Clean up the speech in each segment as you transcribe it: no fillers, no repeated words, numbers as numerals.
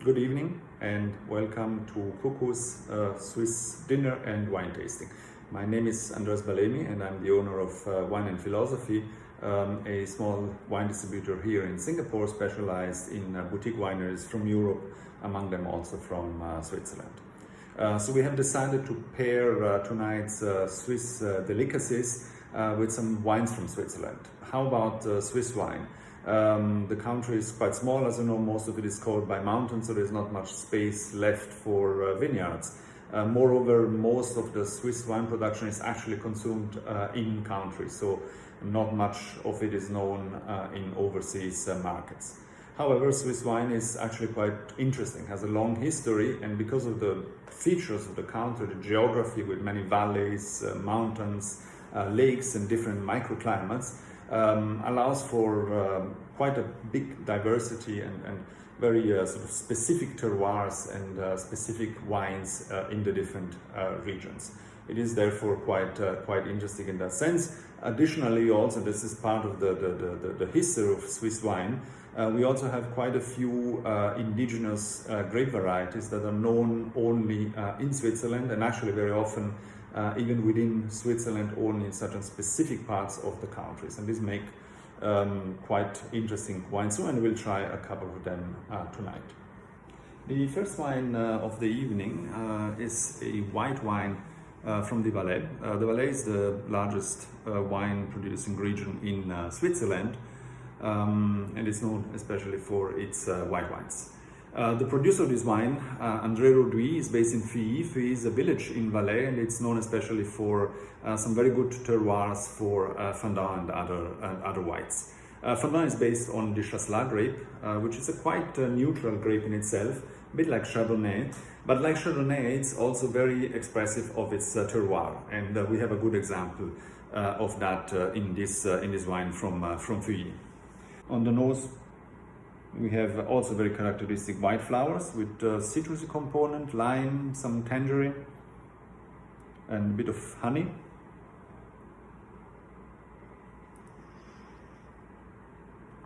Good evening and welcome to Coucou's Swiss dinner and wine tasting. My name is Andreas Balemi and I'm the owner of Wine and Philosophy, a small wine distributor here in Singapore specialized in boutique wineries from Europe, among them also from Switzerland. So we have decided to pair tonight's Swiss delicacies with some wines from Switzerland. How about Swiss wine? The country is quite small, as you know, most of it is covered by mountains, so there's not much space left for vineyards. Moreover, most of the Swiss wine production is actually consumed in country, so not much of it is known in overseas markets. However, Swiss wine is actually quite interesting, has a long history, and because of the features of the country, the geography with many valleys, mountains, lakes and different microclimates, allows for quite a big diversity and very sort of specific terroirs and specific wines in the different regions. It is therefore quite interesting in that sense. Additionally, also this is part of the history of Swiss wine. We also have quite a few indigenous grape varieties that are known only in Switzerland, and actually very often even within Switzerland only in certain specific parts of the countries, and these make quite interesting wines, and we'll try a couple of them tonight. The first wine of the evening is a white wine from the Valais. The Valais is the largest wine producing region in Switzerland, and it's known especially for its white wines. The producer of this wine, André Roduit, is based in Feuilly. Feuilly is a village in Valais, and it's known especially for some very good terroirs for Fendant and other whites. Fendant is based on the Chasselas grape, which is a quite neutral grape in itself, a bit like Chardonnay. But like Chardonnay, it's also very expressive of its terroir, and we have a good example of that in this wine from Feuilly. On the nose, we have also very characteristic white flowers with citrusy component, lime, some tangerine, and a bit of honey.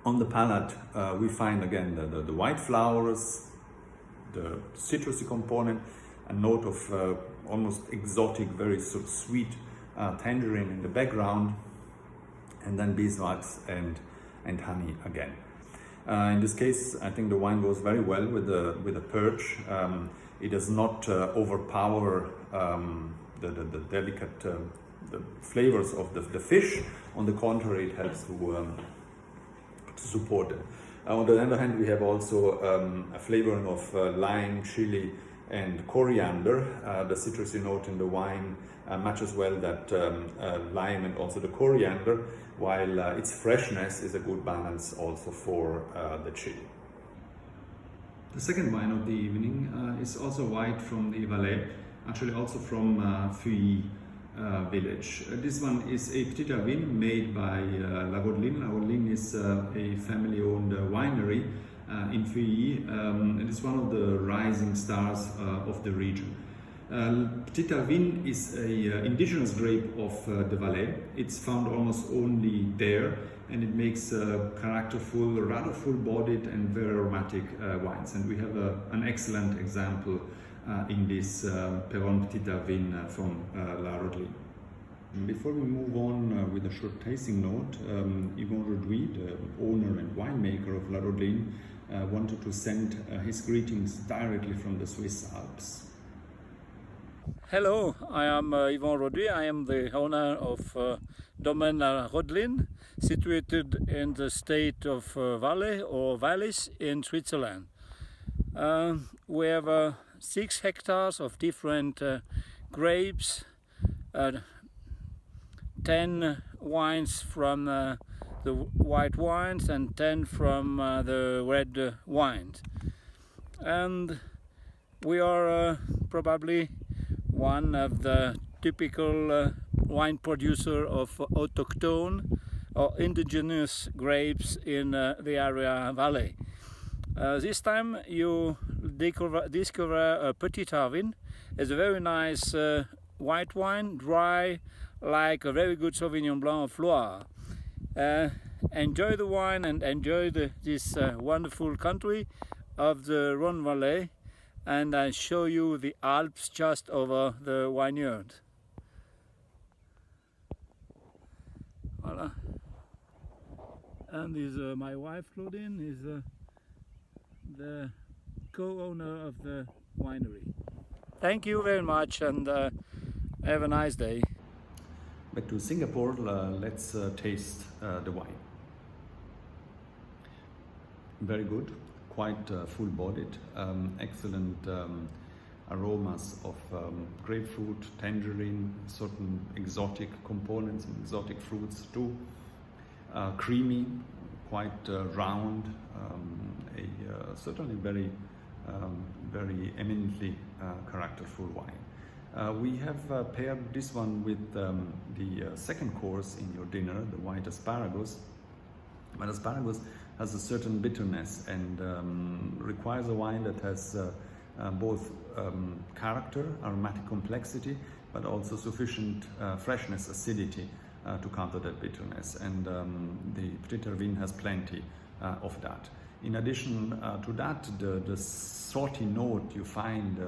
On the palate, we find again the white flowers, the citrusy component, a note of almost exotic, very sort of sweet tangerine in the background, and then beeswax and honey again. In this case, I think the wine goes very well with the perch. It does not overpower the delicate the flavors of the fish. On the contrary, it helps to support it. On the other hand, we have also a flavoring of lime, chili, and coriander. The citrusy note in the wine matches well that lime and also the coriander, while its freshness is a good balance also for the chili. The second wine of the evening is also white from the Valais, actually also from Feuilly village. This one is a Petit Vin made by La Rodeline. La Rodeline is a family-owned winery in Feuilly, and it's one of the rising stars of the region. Petit Vin is an indigenous grape of the Valais. It's found almost only there, and it makes characterful, rather full-bodied and very aromatic wines. And we have an excellent example in this Perron Petit Vin from La Rodeline. Before we move on with a short tasting note, Yvon Roduit, the owner and winemaker of La Rodeline, wanted to send his greetings directly from the Swiss Alps. Hello, I am Yvon Roduit. I am the owner of Domaine La Rodeline, situated in the state of Valais or Valais in Switzerland. We have 6 hectares of different grapes, 10 wines from the white wines and 10 from the red wines. And we are probably one of the typical wine producer of autochtone or indigenous grapes in the area Valais. This time you discover a Petit Vin. It's a very nice white wine, dry, like a very good Sauvignon Blanc of Loire. Enjoy the wine and enjoy this wonderful country of the Rhone Valley, and I show you the Alps just over the vineyard. Voilà. And is my wife Claudine is the co-owner of the winery. Thank you very much, and have a nice day. Back to Singapore, let's taste the wine. Very good, quite full-bodied, excellent aromas of grapefruit, tangerine, certain exotic components and exotic fruits too. Creamy, quite round, certainly very eminently characterful wine. We have paired this one with the second course in your dinner, the white asparagus. But asparagus has a certain bitterness and requires a wine that has both character, aromatic complexity, but also sufficient freshness, acidity to counter that bitterness. And the Petit Terroir has plenty of that. In addition to that, the salty note you find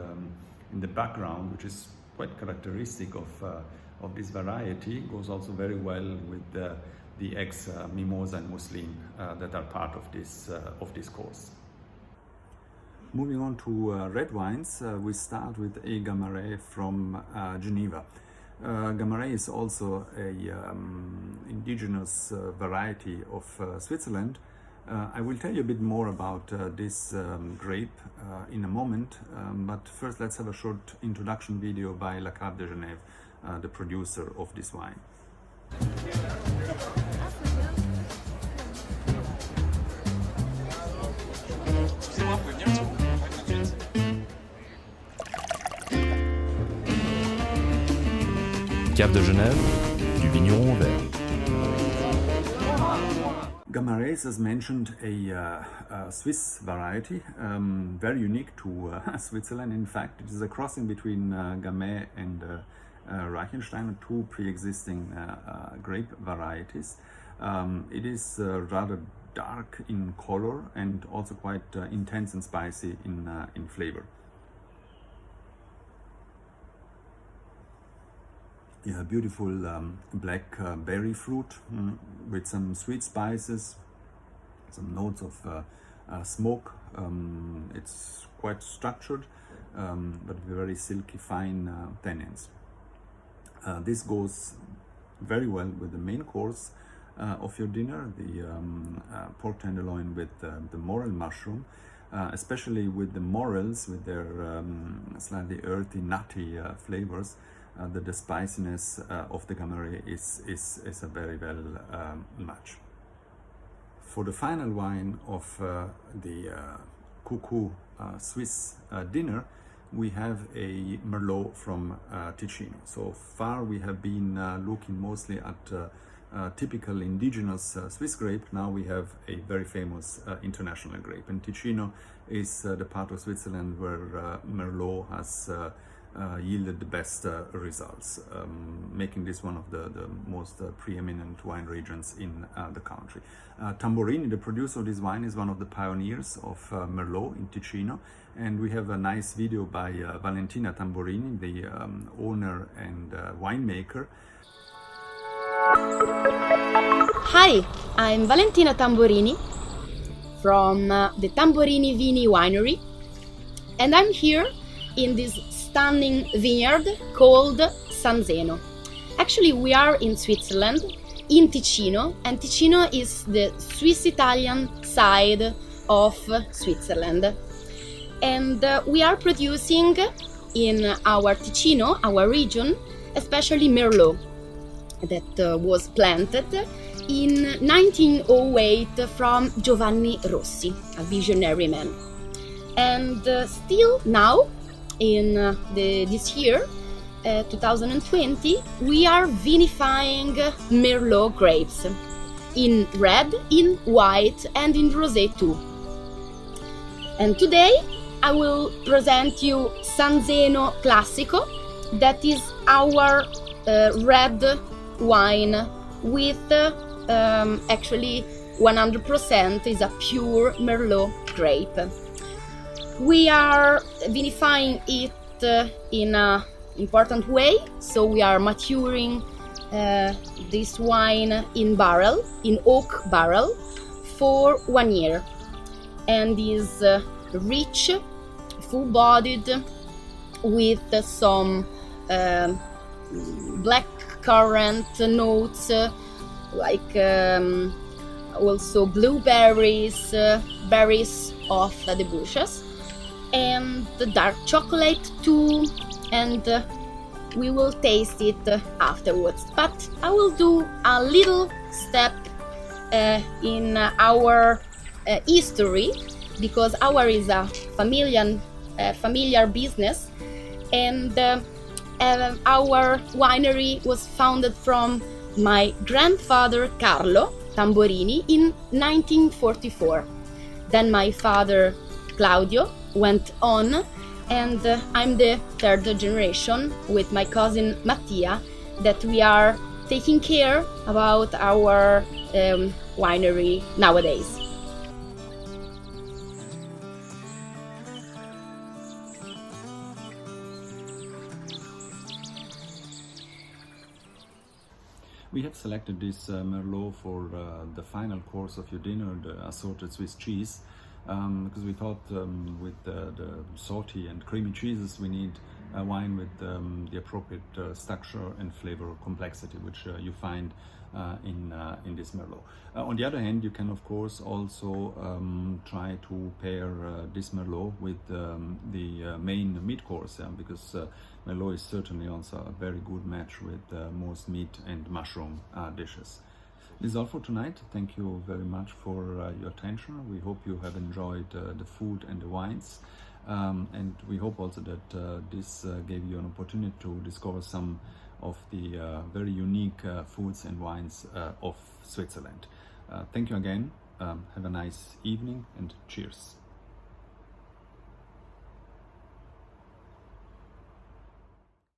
in the background, which is quite characteristic of this variety, goes also very well with the eggs mimosa and mousseline that are part of this course. Moving on to red wines, we start with a Gamaret from Geneva. Gamaret is also a indigenous variety of Switzerland. I will tell you a bit more about this grape in a moment, but first let's have a short introduction video by La Cave de Genève, the producer of this wine. Cave de Genève, du vigneron au verre. Gamaret is, as mentioned, a Swiss variety, very unique to Switzerland. In fact, it is a crossing between Gamay and Reichenstein, two pre-existing grape varieties. It is rather dark in color and also quite intense and spicy in flavor. Yeah, beautiful black berry fruit with some sweet spices, some notes of smoke. It's quite structured, but very silky, fine tannins. This goes very well with the main course of your dinner, the pork tenderloin with the morel mushroom, especially with the morels with their slightly earthy, nutty flavors. The spiciness of the Gamaret is a very well match. For the final wine of the Coucou Swiss dinner, we have a Merlot from Ticino. So far we have been looking mostly at typical indigenous Swiss grape. Now we have a very famous international grape, and Ticino is the part of Switzerland where Merlot has yielded the best results, making this one of the most preeminent wine regions in the country. Tamburini, the producer of this wine, is one of the pioneers of Merlot in Ticino, and we have a nice video by Valentina Tamburini, the owner and winemaker. Hi, I'm Valentina Tamburini from the Tamburini Vini Winery, and I'm here in this stunning vineyard called San Zeno. Actually, we are in Switzerland, in Ticino, and Ticino is the Swiss-Italian side of Switzerland. And we are producing in our Ticino, our region, especially Merlot, that was planted in 1908 from Giovanni Rossi, a visionary man. And still now, in this year, 2020, we are vinifying Merlot grapes in red, in white, and in rosé too. And today I will present you San Zeno Classico, that is our red wine with actually 100% is a pure Merlot grape. We are vinifying it in an important way, so we are maturing this wine in oak barrel, for 1 year, and is rich, full-bodied, with some black currant notes, like also blueberries, berries of the bushes, and the dark chocolate too, and we will taste it afterwards. But I will do a little step in our history, because our is a familiar business, and our winery was founded from my grandfather Carlo Tamborini in 1944. Then my father Claudio went on, and I'm the third generation with my cousin Mattia, that we are taking care about our winery nowadays. We have selected this Merlot for the final course of your dinner, the assorted Swiss cheese, because we thought with the salty and creamy cheeses we need a wine with the appropriate structure and flavor complexity, which you find in this Merlot. On the other hand, you can of course also try to pair this Merlot with the main meat course, because Merlot is certainly also a very good match with most meat and mushroom dishes. This is all for tonight. Thank you very much for your attention. We hope you have enjoyed the food and the wines, and we hope also that this gave you an opportunity to discover some of the very unique foods and wines of Switzerland. Thank you again. Have a nice evening, and cheers.